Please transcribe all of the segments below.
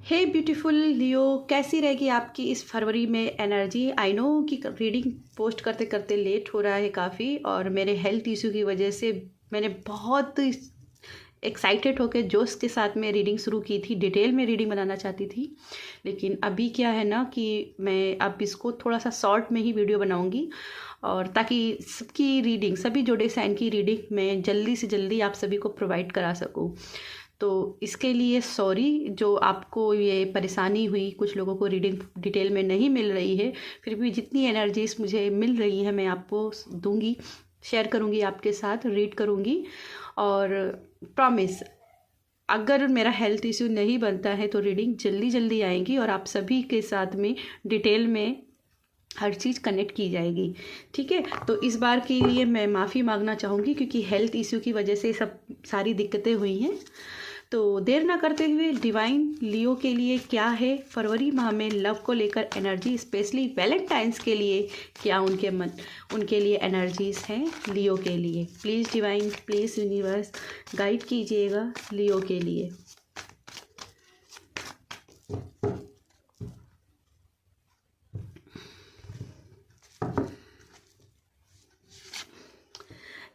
हे beautiful लियो, कैसी रहेगी आपकी इस फरवरी में एनर्जी। आई नो कि रीडिंग पोस्ट करते करते लेट हो रहा है काफ़ी, और मेरे हेल्थ इशू की वजह से मैंने बहुत एक्साइटेड होकर जोश के साथ में रीडिंग शुरू की थी। डिटेल में रीडिंग बनाना चाहती थी, लेकिन अभी क्या है ना कि मैं अब इसको थोड़ा सा शॉर्ट में ही वीडियो बनाऊंगी, और ताकि सबकी रीडिंग, सभी जोड़े साइन की रीडिंग मैं जल्दी से जल्दी आप सभी को प्रोवाइड करा सकूं। तो इसके लिए सॉरी जो आपको ये परेशानी हुई, कुछ लोगों को रीडिंग डिटेल में नहीं मिल रही है। फिर भी जितनी एनर्जीज मुझे मिल रही है मैं आपको दूंगी, शेयर करूंगी आपके साथ, रीड करूंगी। और प्रॉमिस, अगर मेरा हेल्थ इश्यू नहीं बनता है तो रीडिंग जल्दी जल्दी आएंगी और आप सभी के साथ में डिटेल में हर चीज़ कनेक्ट की जाएगी। ठीक है, तो इस बार के लिए मैं माफ़ी मांगना चाहूँगी क्योंकि हेल्थ इश्यू की वजह से सब सारी दिक्कतें हुई हैं। तो देर ना करते हुए, डिवाइन लियो के लिए क्या है फरवरी माह में लव को लेकर एनर्जी, स्पेशली वैलेंटाइंस के लिए क्या उनके लिए एनर्जीज हैं लियो के लिए। Please divine, please universe guide कीजिएगा लियो के लिए।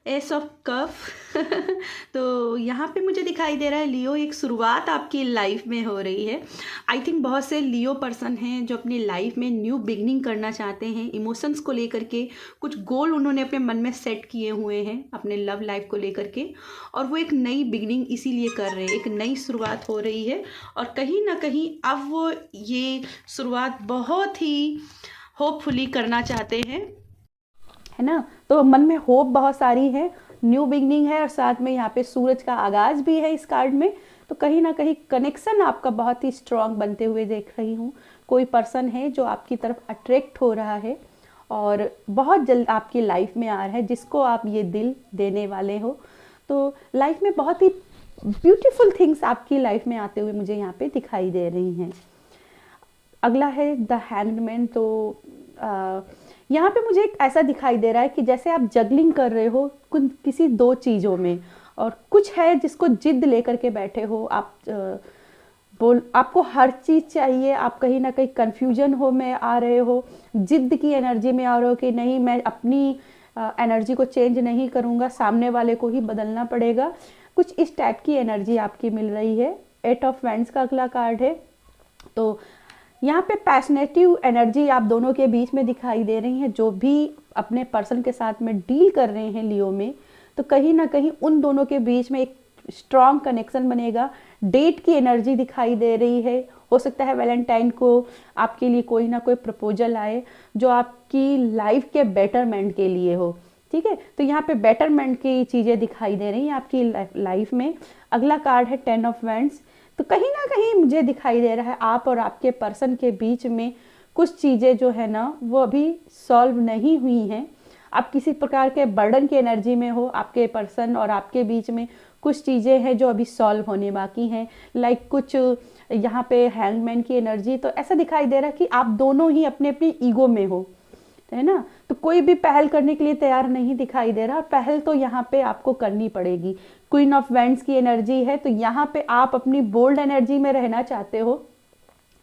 एस ऑफ कफ तो यहाँ पे मुझे दिखाई दे रहा है लियो, एक शुरुआत आपकी लाइफ में हो रही है। आई थिंक बहुत से लियो पर्सन हैं जो अपनी लाइफ में न्यू बिगनिंग करना चाहते हैं। इमोशंस को लेकर के कुछ गोल उन्होंने अपने मन में सेट किए हुए हैं अपने लव लाइफ को लेकर के, और वो एक नई बिगनिंग इसीलिए कर रहे हैं, एक नई शुरुआत हो रही है। और कहीं ना कहीं अब वो ये शुरुआत बहुत ही होपफुली करना चाहते हैं, है ना। तो मन में होप बहुत सारी है, न्यू बिगनिंग है, और साथ में यहाँ पे सूरज का आगाज भी है इस कार्ड में। तो कहीं ना कहीं कनेक्शन आपका बहुत ही स्ट्रांग बनते हुए देख रही हूँ। कोई पर्सन है जो आपकी तरफ अट्रैक्ट हो रहा है और बहुत जल्द आपकी लाइफ में आ रहा है, जिसको आप ये दिल देने वाले हो। तो लाइफ में बहुत ही ब्यूटीफुल थिंग्स आपकी लाइफ में आते हुए मुझे यहाँ पे दिखाई दे रही हैं। अगला है द हैंगमैन। तो यहाँ पे मुझे एक ऐसा दिखाई दे रहा है कि जैसे आप जगलिंग कर रहे हो किसी दो चीज़ों में, और कुछ है जिसको जिद लेकर के बैठे हो आप। आपको हर चीज़ चाहिए, आप कहीं ना कहीं कन्फ्यूजन हो में आ रहे हो, जिद की एनर्जी में आ रहे हो कि नहीं, मैं अपनी एनर्जी को चेंज नहीं करूँगा, सामने वाले को ही बदलना पड़ेगा। कुछ इस टाइप की एनर्जी आपकी मिल रही है। 8 ऑफ वैंड्स का अगला कार्ड है। तो यहाँ पे पैशनेटिव एनर्जी आप दोनों के बीच में दिखाई दे रही है। जो भी अपने पर्सन के साथ में डील कर रहे हैं लियो में, तो कहीं ना कहीं उन दोनों के बीच में एक स्ट्रॉन्ग कनेक्शन बनेगा। डेट की एनर्जी दिखाई दे रही है। हो सकता है वैलेंटाइन को आपके लिए कोई ना कोई प्रपोजल आए जो आपकी लाइफ के बेटरमेंट के लिए हो। ठीक है, तो यहाँ पे बेटरमेंट की चीज़ें दिखाई दे रही हैं आपकी लाइफ में। अगला कार्ड है 10 ऑफ वैंड्स। तो कहीं ना कहीं मुझे दिखाई दे रहा है आप और आपके पर्सन के बीच में कुछ चीज़ें जो है ना वो अभी सॉल्व नहीं हुई हैं। आप किसी प्रकार के बर्डन की एनर्जी में हो, आपके पर्सन और आपके बीच में कुछ चीज़ें हैं जो अभी सॉल्व होने बाकी हैं। लाइक कुछ यहाँ पे हैंगमैन की एनर्जी, तो ऐसा दिखाई दे रहा है कि आप दोनों ही अपने अपनी ईगो में हो, है ना। तो कोई भी पहल करने के लिए तैयार नहीं दिखाई दे रहा। पहल तो यहाँ पे आपको करनी पड़ेगी। क्वीन ऑफ वैंड्स की एनर्जी है, तो यहाँ पे आप अपनी बोल्ड एनर्जी में रहना चाहते हो,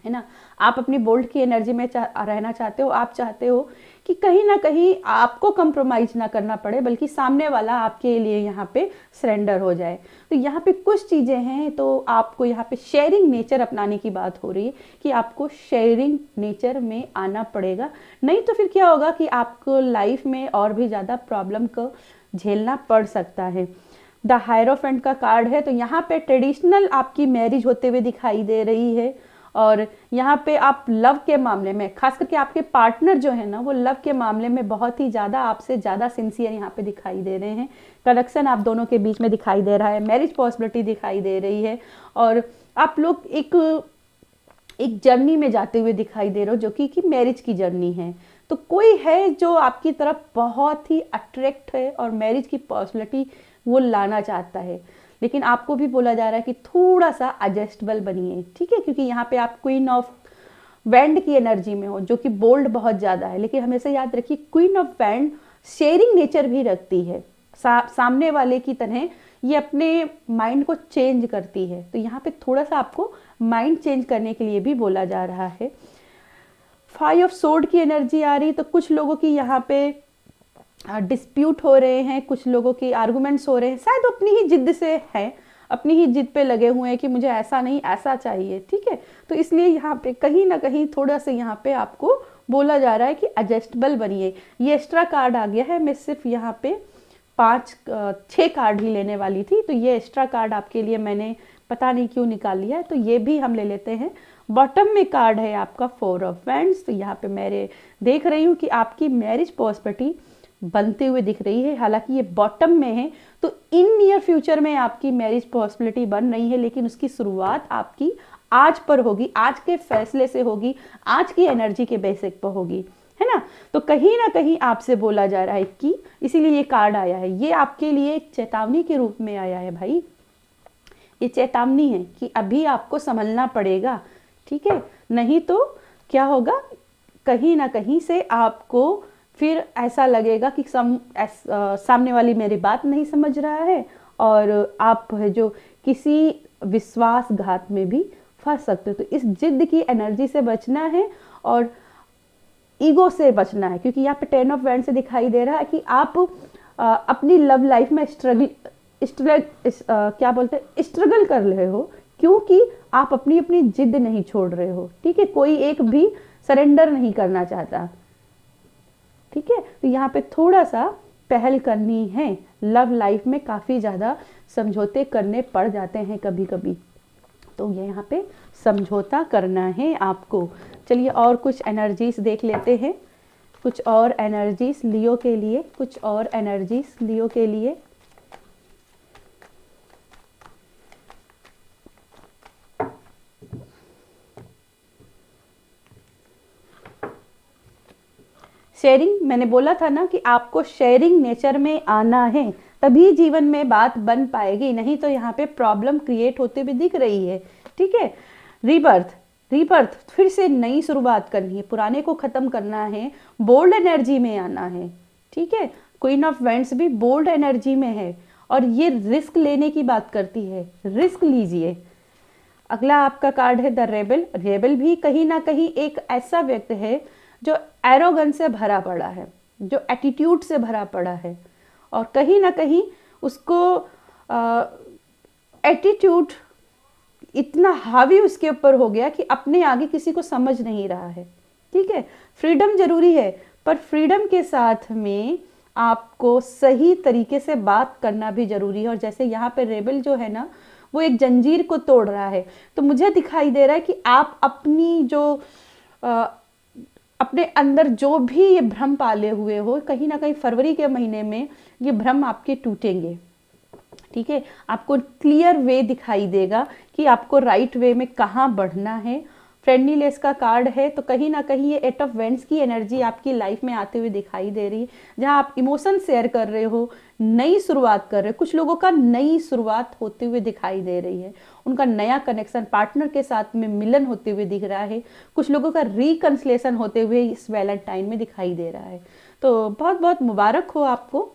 है ना। आप अपनी बोल्ड की एनर्जी में रहना चाहते हो। आप चाहते हो कि कहीं ना कहीं आपको कंप्रोमाइज ना करना पड़े, बल्कि सामने वाला आपके लिए यहाँ पे सरेंडर हो जाए। तो यहाँ पे कुछ चीज़ें हैं, तो आपको यहाँ पे शेयरिंग नेचर अपनाने की बात हो रही है कि आपको शेयरिंग नेचर में आना पड़ेगा। नहीं तो फिर क्या होगा कि आपको लाइफ में और भी ज़्यादा प्रॉब्लम को झेलना पड़ सकता है। द हायरोफेंट का कार्ड है, तो यहाँ पे ट्रेडिशनल आपकी मैरिज होते हुए दिखाई दे रही है। और यहाँ पे आप लव के मामले में, खास करके आपके पार्टनर जो है ना, वो लव के मामले में बहुत ही ज़्यादा आपसे ज़्यादा सिंसियर यहाँ पे दिखाई दे रहे हैं। कनेक्शन आप दोनों के बीच में दिखाई दे रहा है, मैरिज पॉसिबिलिटी दिखाई दे रही है, और आप लोग एक जर्नी में जाते हुए दिखाई दे रहे हो जो कि मैरिज की जर्नी है। तो कोई है जो आपकी तरफ बहुत ही अट्रैक्ट है और मैरिज की पॉसिबिलिटी वो लाना चाहता है, लेकिन आपको भी बोला जा रहा है कि थोड़ा सा एडजस्टेबल बनिए। ठीक है, क्योंकि यहाँ पे आप क्वीन ऑफ वैंड की एनर्जी में हो, जो कि बोल्ड बहुत ज़्यादा है। लेकिन हमेशा याद रखिए queen of wand sharing nature भी रखती है। सामने वाले की तरह ये अपने माइंड को चेंज करती है। तो यहाँ पे थोड़ा सा आपको माइंड चेंज करने के लिए भी बोला जा रहा है। 5 ऑफ सोर्ड की एनर्जी आ रही, तो कुछ लोगों की यहाँ पे डिस्प्यूट हो रहे हैं, कुछ लोगों की आर्गुमेंट्स हो रहे हैं, शायद अपनी ही जिद से है, अपनी ही जिद पे लगे हुए हैं कि मुझे ऐसा नहीं ऐसा चाहिए, ठीक है। तो इसलिए यहाँ पे कहीं ना कहीं थोड़ा सा यहाँ पे आपको बोला जा रहा है कि एडजस्टेबल बनिए। ये एक्स्ट्रा कार्ड आ गया है, मैं सिर्फ यहाँ पे 6 कार्ड ही लेने वाली थी, तो ये एक्स्ट्रा कार्ड आपके लिए मैंने पता नहीं क्यों निकाल लिया है, तो ये भी हम ले लेते हैं। बॉटम में कार्ड है आपका 4 ऑफ वैंड्स, तो यहाँ पे मैं देख रही हूँ कि आपकी मैरिज पॉसिबिलिटी बनते हुए दिख रही है। हालांकि ये बॉटम में है, तो इन नियर फ्यूचर में आपकी मैरिज पॉसिबिलिटी बन रही है, लेकिन उसकी शुरुआत आपकी आज पर होगी, आज के फैसले से होगी, आज की एनर्जी के बेसिक पर होगी, है ना। तो कहीं ना कहीं आपसे बोला जा रहा है कि इसीलिए ये कार्ड आया है, ये आपके लिए एक चेतावनी के रूप में आया है भाई। ये चेतावनी है कि अभी आपको संभलना पड़ेगा, ठीक है, नहीं तो क्या होगा, कहीं ना कहीं से आपको फिर ऐसा लगेगा कि सामने वाली मेरी बात नहीं समझ रहा है, और आप जो किसी विश्वासघात में भी फंस सकते हो। तो इस जिद की एनर्जी से बचना है और ईगो से बचना है, क्योंकि यहाँ पे 10 ऑफ वैंड से दिखाई दे रहा है कि आप अपनी लव लाइफ में स्ट्रगल कर रहे हो, क्योंकि आप अपनी अपनी जिद नहीं छोड़ रहे हो, ठीक है। कोई एक भी सरेंडर नहीं करना चाहता, ठीक है। तो यहाँ पे थोड़ा सा पहल करनी है, लव लाइफ में काफ़ी ज़्यादा समझौते करने पड़ जाते हैं कभी कभी, तो ये यहाँ पे समझौता करना है आपको। चलिए और कुछ एनर्जीज देख लेते हैं, कुछ और एनर्जीज लियो के लिए, कुछ और एनर्जीज लियो के लिए। शेयरिंग, मैंने बोला था ना कि आपको शेयरिंग नेचर में आना है, तभी जीवन में बात बन पाएगी, नहीं तो यहाँ पे प्रॉब्लम क्रिएट होते हुए दिख रही है, ठीक है। रीबर्थ, फिर से नई शुरुआत करनी है, पुराने को खत्म करना है, बोल्ड एनर्जी में आना है, ठीक है। क्वीन ऑफ वैंड्स भी बोल्ड एनर्जी में है, और ये रिस्क लेने की बात करती है, रिस्क लीजिए। अगला आपका कार्ड है द रेबल। रेबल भी कहीं ना कहीं एक ऐसा व्यक्ति है जो एरोगेंस से भरा पड़ा है, जो एटीट्यूड से भरा पड़ा है, और कहीं ना कहीं उसको एटीट्यूड इतना हावी उसके ऊपर हो गया कि अपने आगे किसी को समझ नहीं रहा है, ठीक है। फ्रीडम जरूरी है, पर फ्रीडम के साथ में आपको सही तरीके से बात करना भी जरूरी है। और जैसे यहाँ पे रेबल जो है ना, वो एक जंजीर को तोड़ रहा है, तो मुझे दिखाई दे रहा है कि आप अपनी जो अपने अंदर जो भी ये भ्रम पाले हुए हो, कहीं ना कहीं फरवरी के महीने में ये भ्रम आपके टूटेंगे, ठीक है। आपको क्लियर वे दिखाई देगा कि आपको राइट वे में कहाँ बढ़ना है। फ्रेंडलीनेस का कार्ड है, तो कहीं ना कहीं ये 8 ऑफ वैंड्स की एनर्जी आपकी लाइफ में आते हुए दिखाई दे रही है, जहाँ आप इमोशन शेयर कर रहे हो, नई शुरुआत कर रहे हो। कुछ लोगों का नई शुरुआत होते हुए दिखाई दे रही है, उनका नया कनेक्शन पार्टनर के साथ में मिलन होते हुए दिख रहा है। कुछ लोगों का रिकंसिलेशन होते हुए इस वैलेंटाइन में दिखाई दे रहा है। तो बहुत बहुत मुबारक हो आपको।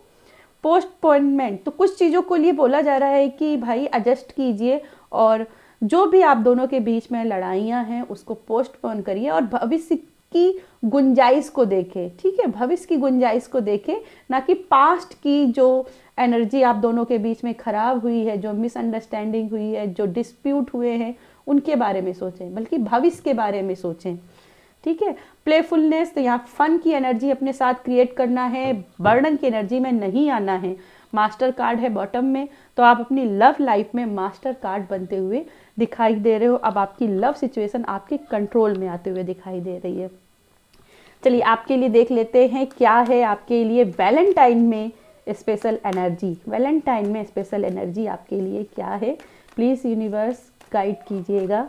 पोस्टपोनमेंट, तो कुछ चीज़ों को लिए बोला जा रहा है कि भाई एडजस्ट कीजिए, और जो भी आप दोनों के बीच में लड़ाइयाँ हैं उसको पोस्टपोन करिए, और भविष्य की गुंजाइश को देखें, ठीक है। भविष्य की गुंजाइश को देखें, ना कि पास्ट की जो एनर्जी आप दोनों के बीच में खराब हुई है, जो मिसअंडरस्टैंडिंग हुई है, जो डिस्प्यूट हुए हैं, उनके बारे में सोचें, बल्कि भविष्य के बारे में सोचें, ठीक है। प्लेफुलनेस, तो यहाँ फन की एनर्जी अपने साथ क्रिएट करना है, बर्डन की एनर्जी में नहीं आना है। मास्टर कार्ड है बॉटम में, तो आप अपनी लव लाइफ में मास्टर कार्ड बनते हुए दिखाई दे रहे हो। अब आपकी लव सिचुएशन आपके कंट्रोल में आते हुए दिखाई दे रही है। चलिए आपके लिए देख लेते हैं क्या है आपके लिए वैलेंटाइन में स्पेशल एनर्जी। वैलेंटाइन में स्पेशल एनर्जी आपके लिए क्या है, प्लीज़ यूनिवर्स गाइड कीजिएगा।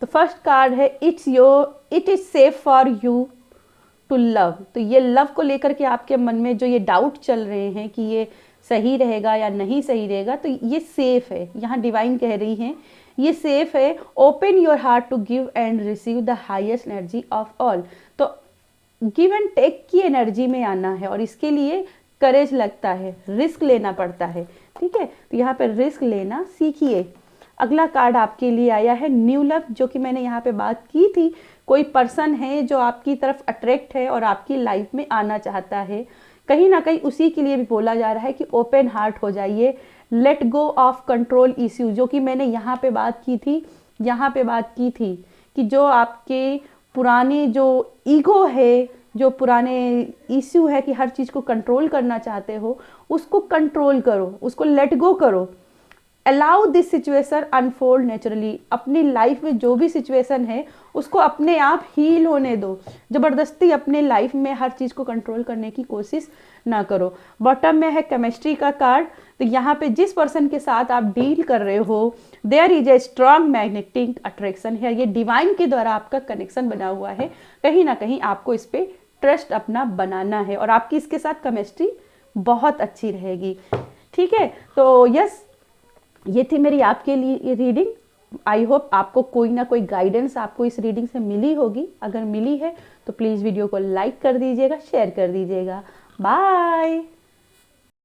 तो फर्स्ट कार्ड है it is safe for you to love. तो ये लव को लेकर के आपके मन में जो ये डाउट चल रहे हैं कि ये सही रहेगा या नहीं सही रहेगा, तो ये सेफ है। यहाँ डिवाइन कह रही हैं ये सेफ है। Open your heart to give and receive the highest energy of all. तो गिव एंड टेक की एनर्जी में आना है, और इसके लिए करेज लगता है, रिस्क लेना पड़ता है। ठीक है, तो यहाँ पे रिस्क लेना सीखिए। अगला कार्ड आपके लिए आया है न्यू लव, जो कि मैंने यहाँ पे बात की थी। कोई पर्सन है जो आपकी तरफ अट्रैक्ट है और आपकी लाइफ में आना चाहता है, कहीं ना कहीं उसी के लिए भी बोला जा रहा है कि ओपन हार्ट हो जाइए, let go of control issue, जो कि मैंने यहाँ पे बात की थी, कि जो आपके पुराने जो ईगो है, जो पुराने इश्यू है कि हर चीज़ को कंट्रोल करना चाहते हो, उसको कंट्रोल करो, उसको लेट गो करो। Allow this situation unfold naturally, अपनी लाइफ में जो भी सिचुएशन है उसको अपने आप हील होने दो। ज़बरदस्ती अपने लाइफ में हर चीज़ को कंट्रोल करने की कोशिश ना करो। बॉटम में है केमिस्ट्री का कार्ड, तो यहाँ पे जिस पर्सन के साथ आप डील कर रहे हो, there is a strong magnetic attraction है। ये डिवाइन के द्वारा आपका कनेक्शन बना हुआ है, कहीं ना कहीं आपको इस पर ट्रस्ट अपना बनाना है और आपकी इसके साथ केमिस्ट्री बहुत अच्छी रहेगी। ठीक है, तो यस, ये थी मेरी आपके लिए रीडिंग। आई होप आपको कोई ना कोई गाइडेंस आपको इस रीडिंग से मिली होगी। अगर मिली है तो प्लीज़ वीडियो को लाइक कर दीजिएगा, शेयर कर दीजिएगा। बाय।